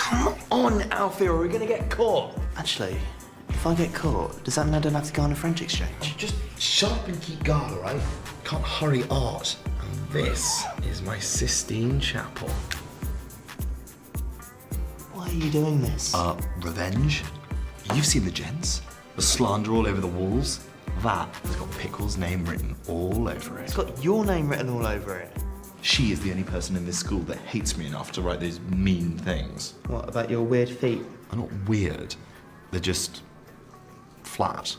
Come on, Alfie, or we're gonna get caught. Actually, if I get caught, does that mean I don't have to go on a French exchange? Just shut up and keep guard, all right? Can't hurry art. And this is my Sistine Chapel. Why are you doing this? Revenge. You've seen the gents. The slander all over the walls. That has got Pickle's name written all over it. It's got your name written all over it. She is the only person in this school that hates me enough to write those mean things. What about your weird feet? They're not weird. They're just flat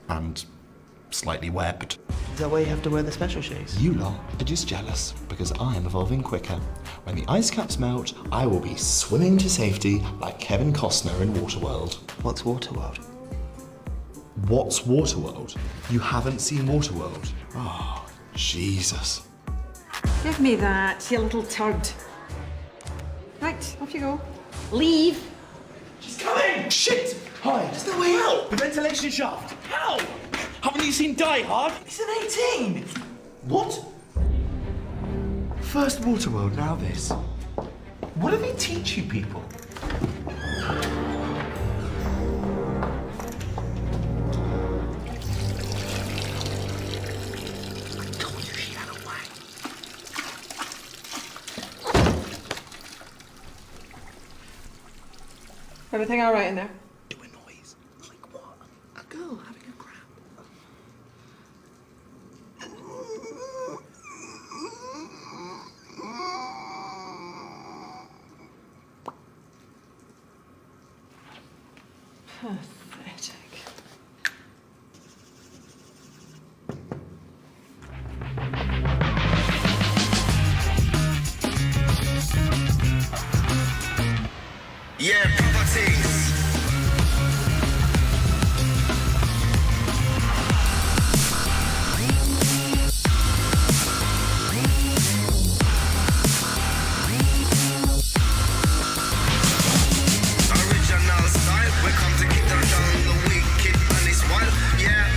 and slightly webbed. Is that why you have to wear the special shoes? You lot are just jealous because I am evolving quicker. When the ice caps melt, I will be swimming to safety like Kevin Costner in Waterworld. What's Waterworld? What's Waterworld? You haven't seen Waterworld? Oh, Jesus. Give me that, you little turd. Right, off you go. Leave. She's coming! Shit! Hi, there's no way out! The ventilation shaft! How? Haven't you seen Die Hard? It's an 18! What? First Waterworld, now this. What do they teach you people? Everything all right in there? Do a noise. Like what? A girl having a crap. Pathetic. Yeah, properties. Original style, we come to kick down the wicked and it's wild, yeah.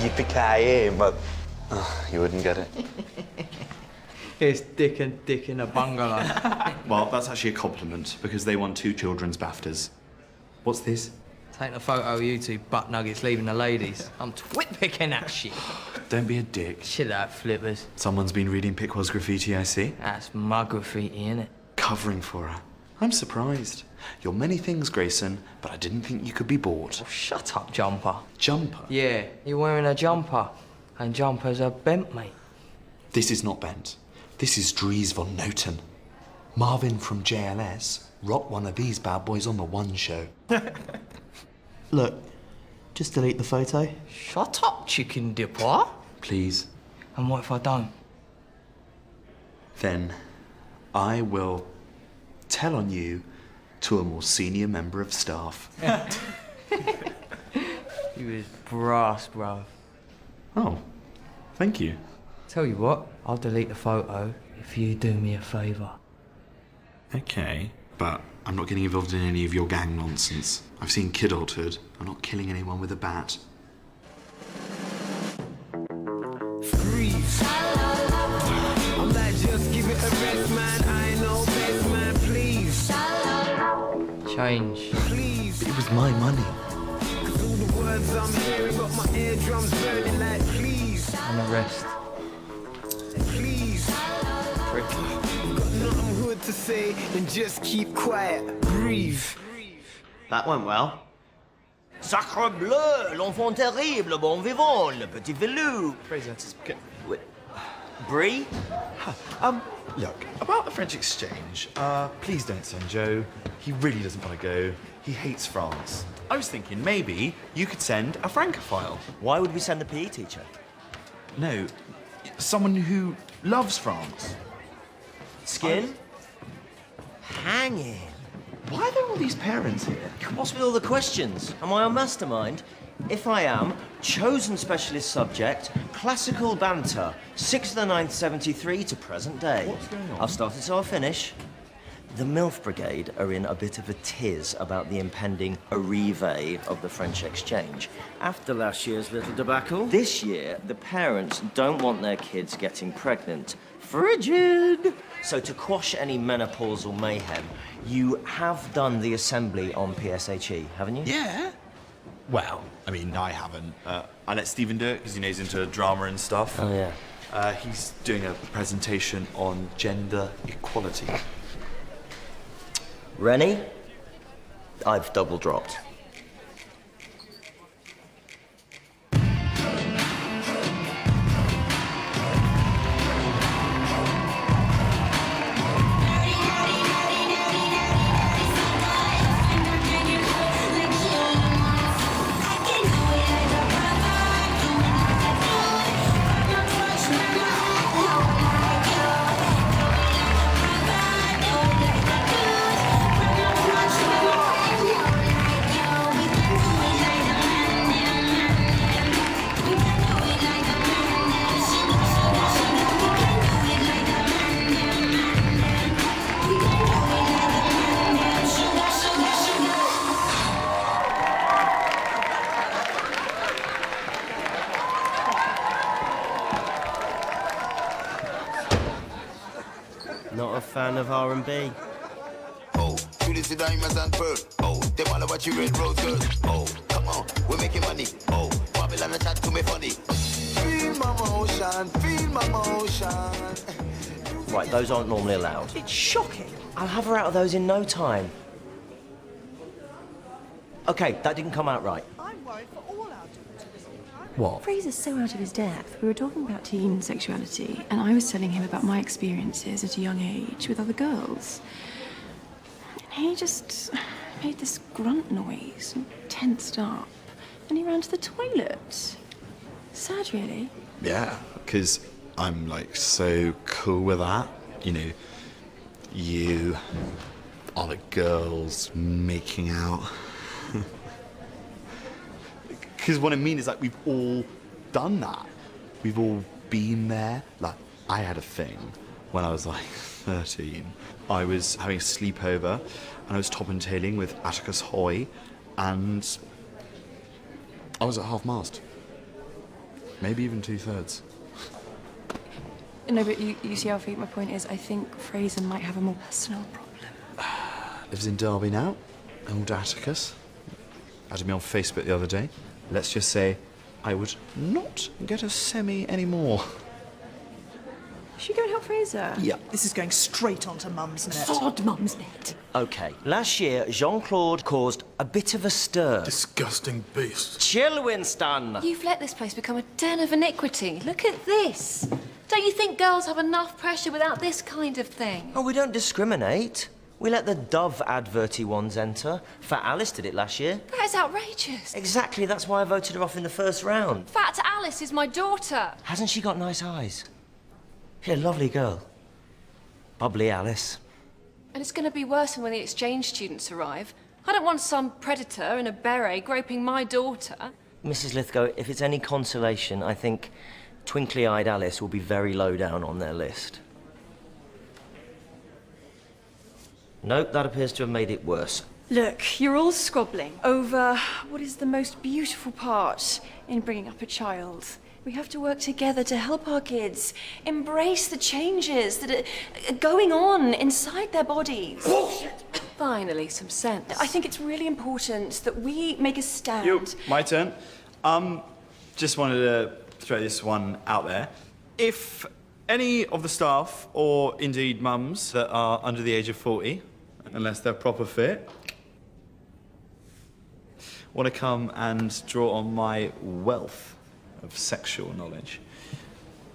Yippee-ki-yay, but you wouldn't get it. It's Dick and Dick in a bungalow. Well, that's actually a compliment because they won 2 children's BAFTAs. What's this? Taking a photo of you two butt nuggets leaving the ladies. I'm twit-picking that shit. Don't be a dick. Shit out, flippers. Someone's been reading Pickwell's graffiti, I see. That's my graffiti, innit? Covering for her. I'm surprised. You're many things, Grayson, but I didn't think you could be bored. Oh, shut up, jumper. Jumper? Yeah, you're wearing a jumper. And jumpers are bent, mate. This is not bent. This is Dries von Noten. Marvin from JLS rocked one of these bad boys on the One Show. Look, just delete the photo. Shut up, chicken dipper. Please. And what if I don't? Then I will tell on you to a more senior member of staff. You was brass, bruv. Oh, thank you. Tell you what, I'll delete the photo if you do me a favour. Okay, but I'm not getting involved in any of your gang nonsense. I've seen kidulthood. I'm not killing anyone with a bat. Freeze. I'm like, just give it a rest, man. I know best, man. Please. Change. Please. It was my money. All the words I'm hearing got my eardrums burning like, please. And the rest. Please. Prick. Got nothing good to say, then just keep quiet. Breathe. That went well. Sacre bleu, l'enfant terrible, bon vivant, le petit velou. Fraser, Brie? Look, about the French exchange, please don't send Joe. He really doesn't want to go. He hates France. I was thinking maybe you could send a Francophile. Why would we send the PE teacher? No, someone who loves France. Skin? Hanging. Why are there all these parents here? What's with all the questions? Am I on mastermind? If I am, chosen specialist subject, classical banter, 6th of the 9th, 73 to present day. What's going on? I've started so I'll finish. The MILF Brigade are in a bit of a tiz about the impending arrivée of the French exchange. After last year's little debacle, this year, the parents don't want their kids getting pregnant. Frigid! So to quash any menopausal mayhem, you have done the assembly on PSHE, haven't you? Yeah. Well, I mean, I haven't. I let Stephen do it because he knows into drama and stuff. Oh, yeah. He's doing a presentation on gender equality. Rennie, I've double dropped. Not a fan of R&B. Oh, you see diamonds and pearl. Oh, they wanna watch you red rose girl. Oh, come on, we're making money. Oh, Babylon chat to me funny. Feel my motion. Right, those aren't normally allowed. It's shocking. I'll have her out of those in no time. Okay, that didn't come out right. I'm worried for all our daughters. What? Fraser's so out of his depth. We were talking about teen sexuality, and I was telling him about my experiences at a young age with other girls. And he just made this grunt noise and tensed up, and he ran to the toilet. Sad, really. Yeah, because I'm like so cool with that. You know, you are the girls making out. Because what I mean is, like, we've all done that. We've all been there. Like, I had a thing when I was like 13. I was having a sleepover and I was top and tailing with Atticus Hoy, and I was at half mast. Maybe even 2/3. No, but you see, Alfie, my point is, I think Fraser might have a more personal problem. Lives in Derby now. Old Atticus. Added me on Facebook the other day. Let's just say I would not get a semi anymore. Should you go and help Fraser? Yeah. This is going straight onto Mum's net. Sod Mum's net. Okay, last year, Jean Claude caused a bit of a stir. Disgusting beast. Chill, Winston. You've let this place become a den of iniquity. Look at this. Don't you think girls have enough pressure without this kind of thing? Oh, we don't discriminate. We let the Dove adverty ones enter. Fat Alice did it last year. That is outrageous. Exactly, that's why I voted her off in the first round. Fat Alice is my daughter. Hasn't she got nice eyes? She's a lovely girl. Bubbly Alice. And it's going to be worse when the exchange students arrive. I don't want some predator in a beret groping my daughter. Mrs. Lithgow, if it's any consolation, I think twinkly-eyed Alice will be very low down on their list. Nope, that appears to have made it worse. Look, you're all squabbling over what is the most beautiful part in bringing up a child. We have to work together to help our kids embrace the changes that are going on inside their bodies. Bullshit! Finally, some sense. I think it's really important that we make a stand. My turn. Just wanted to throw this one out there. If any of the staff, or indeed mums, that are under the age of 40, unless they're proper fit, want to come and draw on my wealth of sexual knowledge,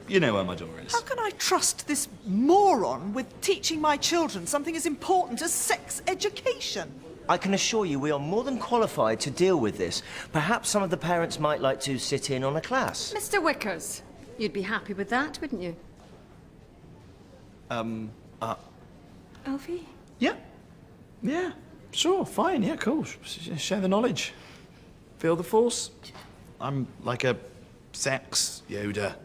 you know where my door is. How can I trust this moron with teaching my children something as important as sex education? I can assure you we are more than qualified to deal with this. Perhaps some of the parents might like to sit in on a class. Mr. Wickers, you'd be happy with that, wouldn't you? Alfie? Yeah. Yeah. Sure. Fine. Yeah. Cool. Share the knowledge. Feel the force. I'm like a sex Yoda.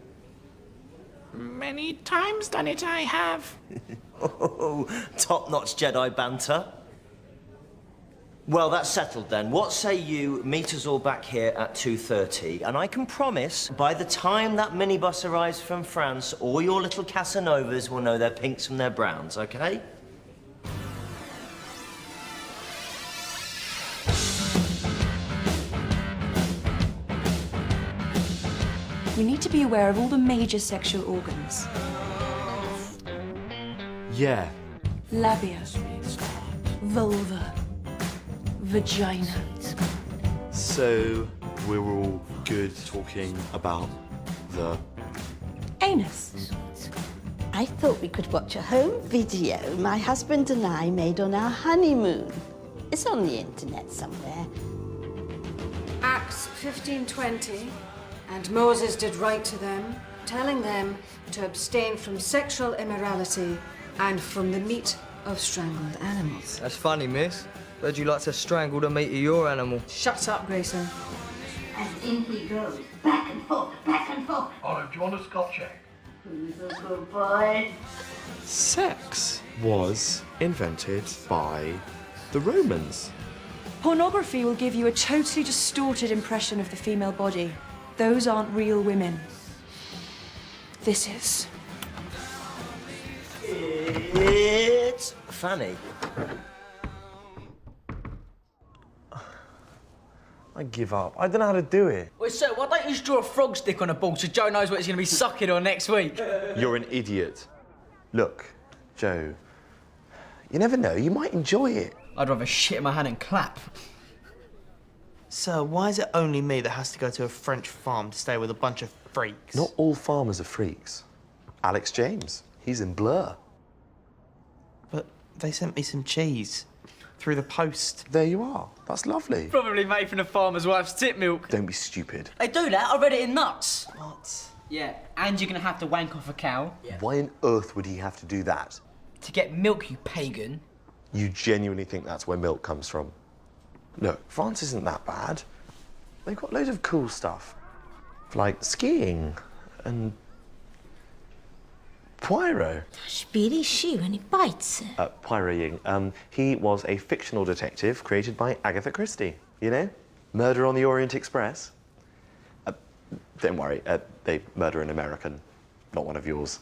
Many times done it I have. Top-notch Jedi banter. Well, that's settled then. What say you meet us all back here at 2:30, and I can promise by the time that minibus arrives from France, all your little Casanovas will know their pinks from their browns, okay? You need to be aware of all the major sexual organs. Yeah. Labia, vulva, vagina. So we're all good talking about the Anus. I thought we could watch a home video my husband and I made on our honeymoon. It's on the internet somewhere. Acts 15:20. And Moses did write to them, telling them to abstain from sexual immorality and from the meat of strangled animals. That's funny, miss. Heard you like to strangle the meat of your animal. Shut up, Grayson. And in he goes, back and forth, back and forth. Olive, do you want a Scotch egg? Who's a good boy? sex was invented by the Romans. Pornography will give you a totally distorted impression of the female body. Those aren't real women. This is. It's Fanny. I give up. I don't know how to do it. Wait, sir, why don't you just draw a frog stick on a ball so Joe knows what he's going to be sucking on next week? You're an idiot. Look, Joe, you never know. You might enjoy it. I'd rather shit in my hand and clap. Sir, why is it only me that has to go to a French farm to stay with a bunch of freaks? Not all farmers are freaks. Alex James, he's in Blur. But they sent me some cheese through the post. There you are. That's lovely. Probably made from the farmer's wife's tit milk. Don't be stupid. They do that. I read it in Nuts. What? Yeah, and you're going to have to wank off a cow. Yeah. Why on earth would he have to do that? To get milk, you pagan. You genuinely think that's where milk comes from? Look, France isn't that bad. They've got loads of cool stuff. Like skiing and Poirot. Speedy shoe and he bites. Poirot Ying. He was a fictional detective created by Agatha Christie. You know? Murder on the Orient Express. Don't worry, they murder an American, not one of yours.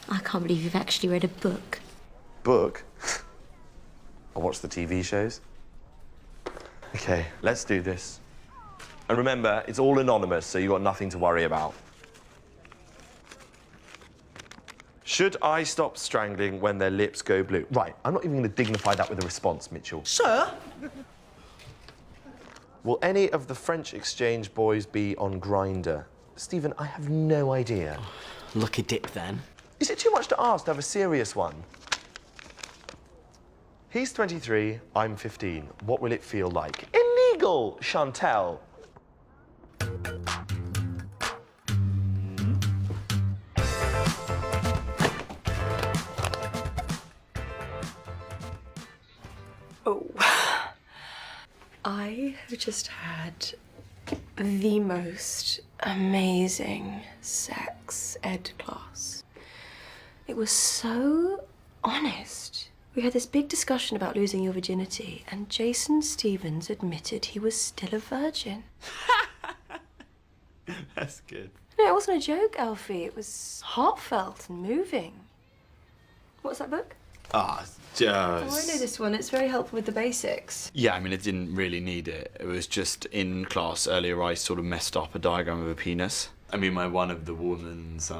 I can't believe you've actually read a book. Book? I watch the TV shows. Okay, let's do this. And remember, it's all anonymous, so you've got nothing to worry about. Should I stop strangling when their lips go blue? Right, I'm not even going to dignify that with a response, Mitchell. Sir? Will any of the French exchange boys be on Grindr? Stephen, I have no idea. Lucky dip, then. Is it too much to ask to have a serious one? He's 23, I'm 15. What will it feel like? Illegal, Chantel. Oh. I have just had the most amazing sex ed class. It was so honest. We had this big discussion about losing your virginity, and Jason Stevens admitted he was still a virgin. That's good. No, it wasn't a joke, Alfie. It was heartfelt and moving. What's that book? Just... Oh, I know this one. It's very helpful with the basics. Yeah, I mean, it didn't really need it. It was just in class earlier I sort of messed up a diagram of a penis. I mean, one of the woman's,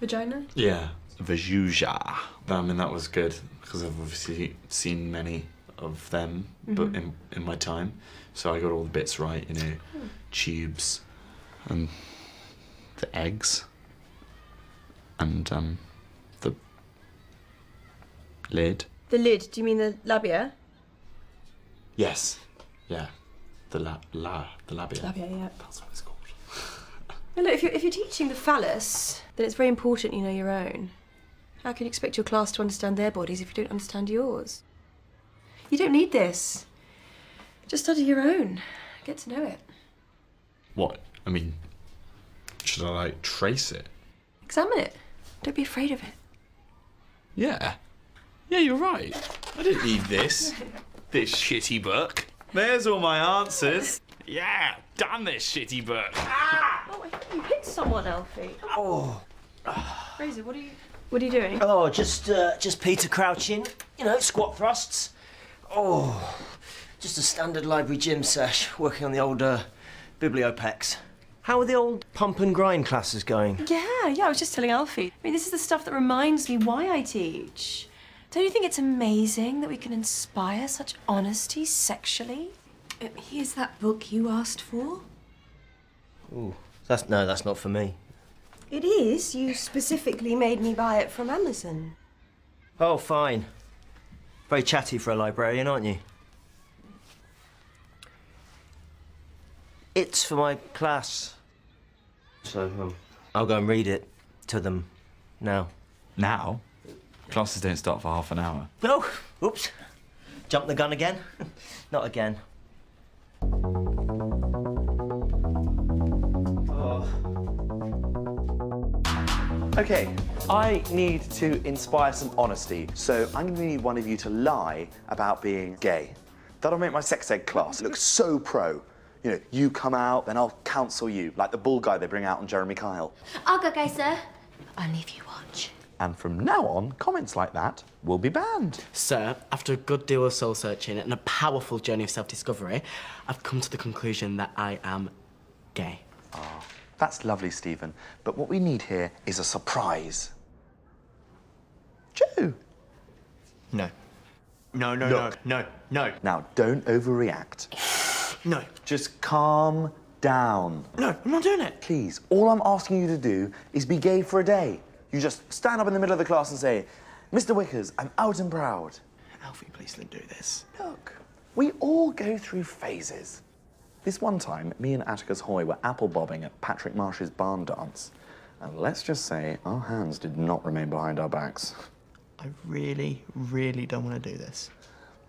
Vagina? Yeah. Vajuja. I mean, that was good, because I've obviously seen many of them but in my time. So I got all the bits right, you know, tubes and the eggs and the lid. The lid? Do you mean the labia? Yes. Yeah. The labia. Labia, yeah. That's what it's called. Now look, if you're teaching the phallus, then it's very important you know your own. How can you expect your class to understand their bodies if you don't understand yours? You don't need this. Just study your own. Get to know it. What? I mean, should I, like, trace it? Examine it. Don't be afraid of it. Yeah. Yeah, you're right. I didn't need this. This shitty book. There's all my answers. Yeah, damn this shitty book. Oh, I think you hit someone, Alfie. Oh. Fraser, what are you doing? Oh, just Peter crouching. You know, squat thrusts. Oh, just a standard library gym sesh, working on the old bibliopex. How are the old pump and grind classes going? Yeah, I was just telling Alfie. I mean, this is the stuff that reminds me why I teach. Don't you think it's amazing that we can inspire such honesty sexually? Here's that book you asked for. Ooh, that's not for me. It is. You specifically made me buy it from Amazon. Oh, fine. Very chatty for a librarian, aren't you? It's for my class. So, I'll go and read it to them now. Now? Classes don't start for half an hour. No! Oops. Jumped the gun again? Not again. Okay, I need to inspire some honesty, so I'm going to need one of you to lie about being gay. That'll make my sex ed class look so pro. You know, you come out, then I'll counsel you, like the bull guy they bring out on Jeremy Kyle. I'll go, sir. Only if you watch. And from now on, comments like that will be banned. Sir, after a good deal of soul searching and a powerful journey of self-discovery, I've come to the conclusion that I am gay. Oh, that's lovely, Stephen. But what we need here is a surprise. Joe. No. No. Now, don't overreact. No. Just calm down. No, I'm not doing it. Please, all I'm asking you to do is be gay for a day. You just stand up in the middle of the class and say, Mr. Wickers, I'm out and proud. Alfie, please don't do this. Look, we all go through phases. This one time, me and Atticus Hoy were apple bobbing at Patrick Marsh's barn dance. And let's just say our hands did not remain behind our backs. I really, really don't want to do this.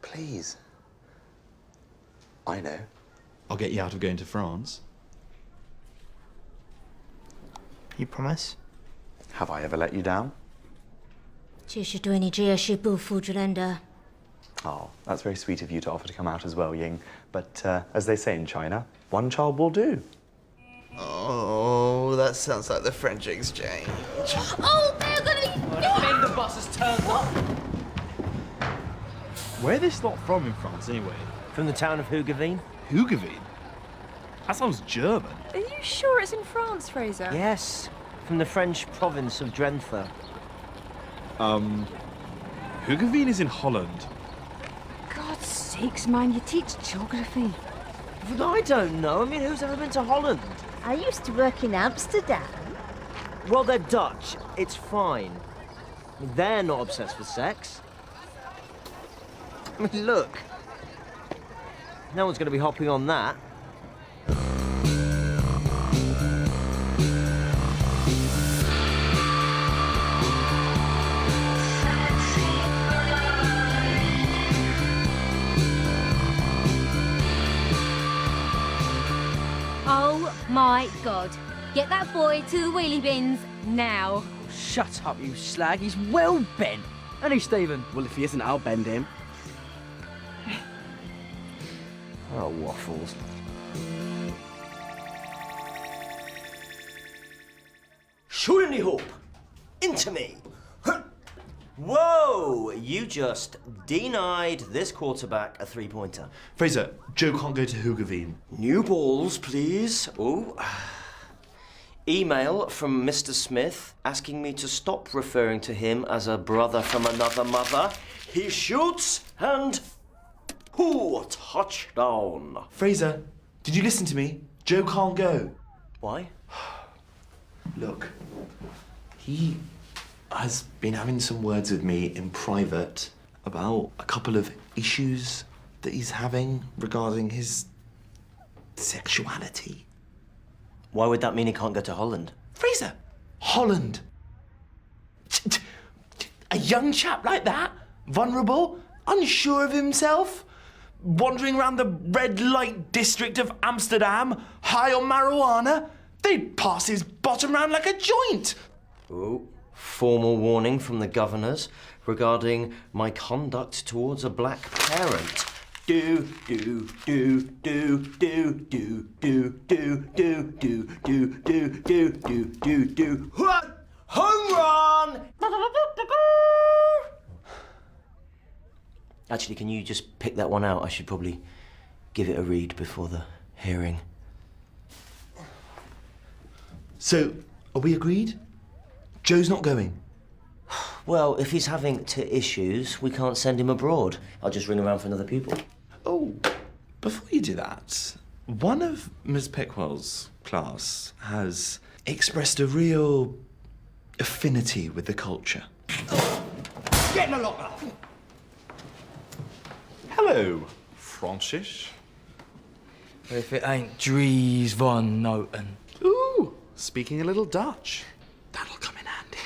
Please. I know. I'll get you out of going to France. You promise? Have I ever let you down? 这是对你这也是不负责任的。 Oh, that's very sweet of you to offer to come out as well, Ying. But as they say in China, one child will do. Oh, that sounds like the French exchange. Oh, they're gonna... The bus has turned up. Where are this lot from in France, anyway? From the town of Hoogeveen. Hoogeveen? That sounds German. Are you sure it's in France, Fraser? Yes, from the French province of Drenthe. Hoogeveen is in Holland. God's sakes, man, you teach geography. But I don't know. I mean, who's ever been to Holland? I used to work in Amsterdam. Well, they're Dutch. It's fine. I mean, they're not obsessed with sex. I mean, look. No one's going to be hopping on that. Oh my God. Get that boy to the wheelie bins now. Shut up, you slag. He's well bent. Isn't he, Stephen? Well, if he isn't, I'll bend him. Oh, waffles. Shoot any hope into me. Whoa! You just denied this quarterback a three-pointer. Fraser, Joe can't go to Hoogeveen. New balls, please. Oh. Email from Mr. Smith asking me to stop referring to him as a brother from another mother. He shoots and... Ooh, touchdown. Fraser, did you listen to me? Joe can't go. Why? Look, he has been having some words with me in private about a couple of issues that he's having regarding his sexuality. Why would that mean he can't go to Holland? Fraser, Holland. A young chap like that, vulnerable, unsure of himself, wandering around the red light district of Amsterdam, high on marijuana, they'd pass his bottom round like a joint. Oh, formal warning from the governors regarding my conduct towards a black parent. Do do do do do do do do do do do do do do do. Home run! Actually, can you just pick that one out? I should probably give it a read before the hearing. So, are we agreed? Joe's not going. Well, if he's having issues, we can't send him abroad. I'll just ring around for another pupil. Oh, before you do that, one of Ms. Pickwell's class has expressed a real affinity with the culture. Get in the locker! Hello, Francis. If it ain't Dries van Noten. Ooh, speaking a little Dutch. That'll come in handy.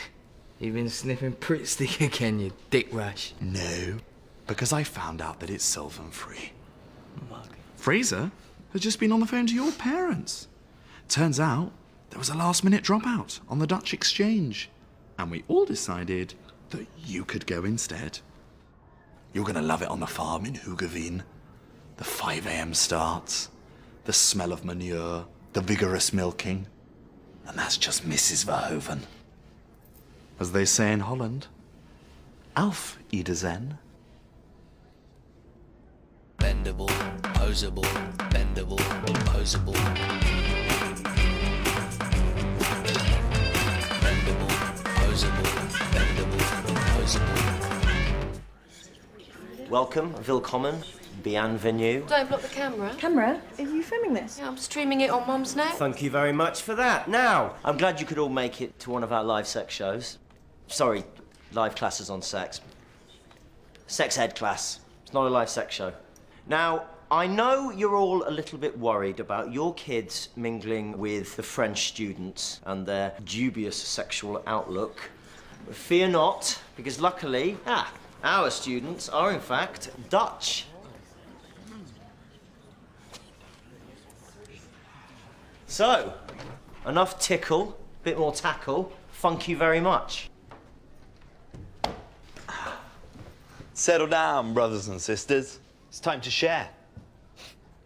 You've been sniffing Pritt Stick again, you dick rash. No, because I found out that it's solvent-free. Fraser has just been on the phone to your parents. Turns out there was a last-minute dropout on the Dutch exchange, and we all decided that you could go instead. You're gonna love it on the farm in Hoogeveen. The 5 a.m. starts, the smell of manure, the vigorous milking, and that's just Mrs. Verhoeven. As they say in Holland, Auf Wiedersehen. Bendable, posable, bendable, posable. Bendable, posable, bendable, posable. Welcome, willkommen, bienvenue. Don't block the camera. Camera? Are you filming this? Yeah, I'm streaming it on Mum's net. Thank you very much for that. Now, I'm glad you could all make it to one of our live sex shows. Sorry, live classes on sex. Sex ed class. It's not a live sex show. Now, I know you're all a little bit worried about your kids mingling with the French students and their dubious sexual outlook. But fear not, because luckily, our students are in fact Dutch. So, enough tickle, bit more tackle. Thank you very much. Settle down, brothers and sisters. It's time to share.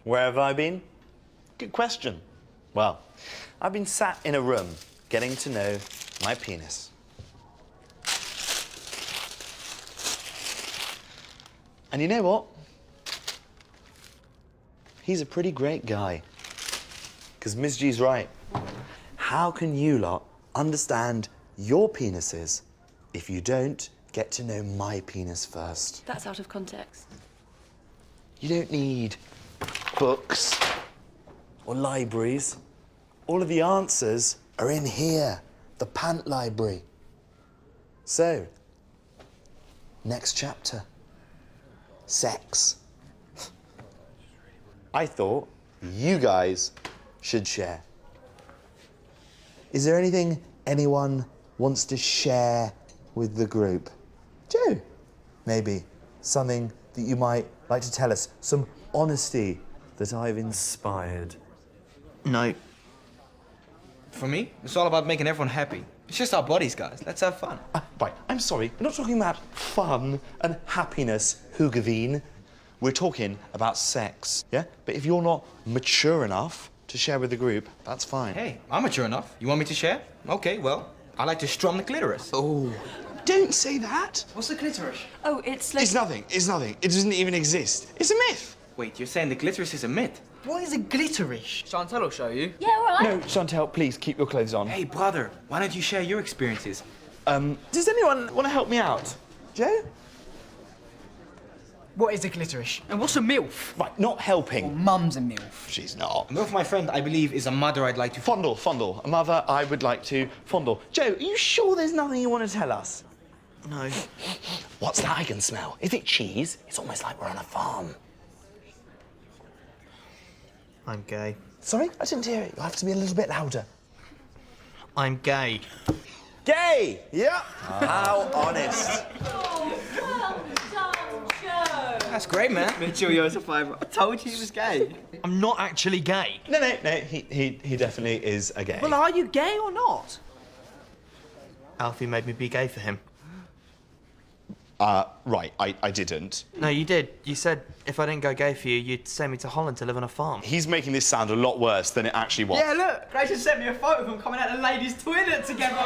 Where have I been? Good question. Well, I've been sat in a room getting to know my penis. And you know what? He's a pretty great guy. Because Ms. G's right. How can you lot understand your penises if you don't get to know my penis first? That's out of context. You don't need books or libraries. All of the answers are in here, the pant library. So, next chapter, sex. I thought you guys should share. Is there anything anyone wants to share with the group? Joe, maybe something that you might like to tell us, some honesty that I've inspired. No. For me, it's all about making everyone happy. It's just our bodies, guys. Let's have fun. Right, I'm sorry. We're not talking about fun and happiness, Hoogeveen. We're talking about sex, yeah? But if you're not mature enough to share with the group, that's fine. Hey, I'm mature enough. You want me to share? Okay, well, I like to strum the clitoris. Oh, don't say that. What's the clitoris? Oh, it's like... It's nothing. It's nothing. It doesn't even exist. It's a myth. Wait, you're saying the clitoris is a myth? What is a clitoris? Chantal will show you. Yeah, all right. No, Chantal, please keep your clothes on. Hey, brother, why don't you share your experiences? Does anyone want to help me out? Joe? What is a clitoris? And what's a MILF? Right, not helping. Well, Mum's a MILF. She's not. A MILF, my friend, I believe, is a mother I'd like to... Fondle. A mother I would like to fondle. Joe, are you sure there's nothing you want to tell us? No. What's that I can smell? Is it cheese? It's almost like we're on a farm. I'm gay. Sorry? I didn't hear it. You'll have to be a little bit louder. I'm gay. Gay! Yeah. How honest. That's great, man. Mitchell, you're a survivor. I told you he was gay. I'm not actually gay. No, he definitely is a gay. Well, are you gay or not? Alfie made me be gay for him. Right, I didn't. No, you did. You said if I didn't go gay for you, you'd send me to Holland to live on a farm. He's making this sound a lot worse than it actually was. Yeah, look, Fraser sent me a photo of them coming out the ladies' toilet together.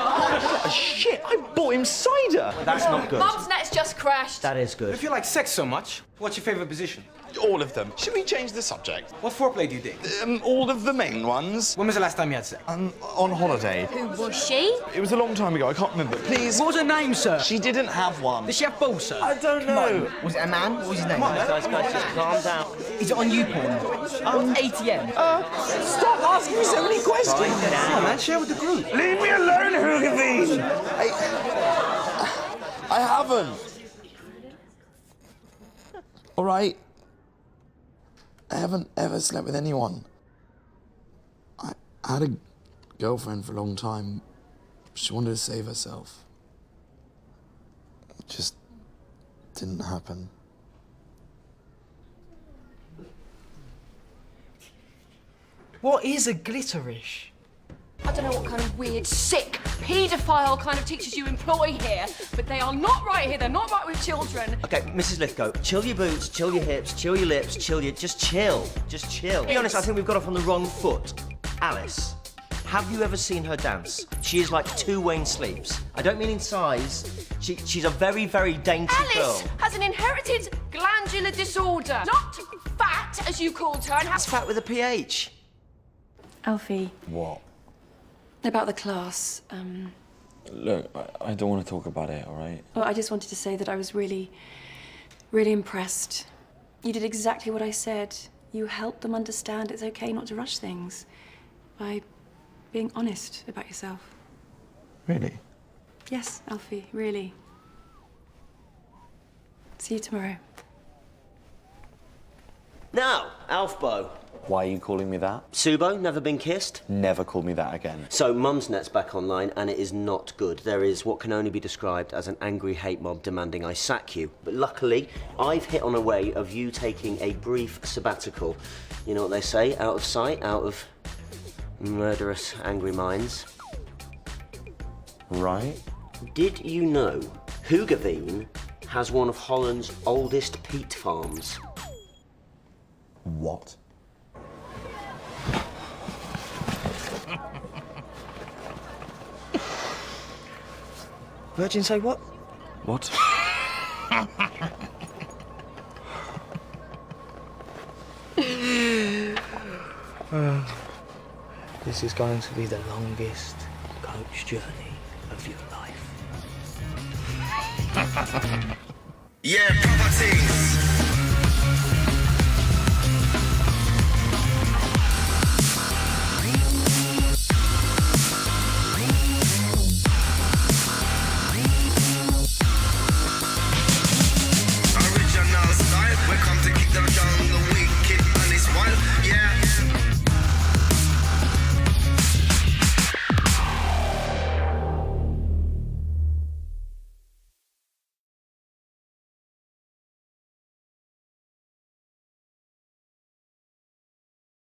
Shit, I bought him cider. That's not good. Mum's net's just crashed. That is good. If you like sex so much, what's your favourite position? All of them. Should we change the subject? What foreplay do you dig? All of the main ones. When was the last time you had sex? On holiday. Who was she? It was a long time ago, I can't remember. Please. What was her name, sir? She didn't have one. Did she have balls, sir? I don't know. Was it a man? What was his name? Guys, just calm down. Is it on YouPorn? What's ATM? Stop asking me so many questions. Come on, man, share with the group. Leave me alone, Hoogaveen. I haven't. All right. I haven't ever slept with anyone. I had a girlfriend for a long time. She wanted to save herself. It just didn't happen. What is a glitterish? I don't know what kind of weird, sick, paedophile kind of teachers you employ here, but they are not right here. They're not right with children. Okay, Mrs. Lithgow, chill your boots, chill your hips, chill your lips, just chill. Just chill. To be honest, I think we've got off on the wrong foot. Alice, have you ever seen her dance? She is like 2 Wayne Sleeps. I don't mean in size. She's a very, very dainty girl. Alice has an inherited glandular disorder. Not fat, as you called her. And That's fat with a PH. Alfie, What? about the class, Look, I don't want to talk about it, all right? well, I just wanted to say that I was really, really impressed. You did exactly what I said. You helped them understand it's okay not to rush things by being honest about yourself. Really? Yes, Alfie, really. See you tomorrow. Now, Alfbo. Why are you calling me that? Subo, never been kissed? Never call me that again. So, Mum's net's back online, and it is not good. There is what can only be described as an angry hate mob demanding I sack you. But luckily, I've hit on a way of you taking a brief sabbatical. You know what they say, out of sight, out of murderous, angry minds. Right? Did you know Hoogaveen has one of Holland's oldest peat farms? What? Virgin say what? What? This is going to be the longest coach journey of your life. Yeah, properties.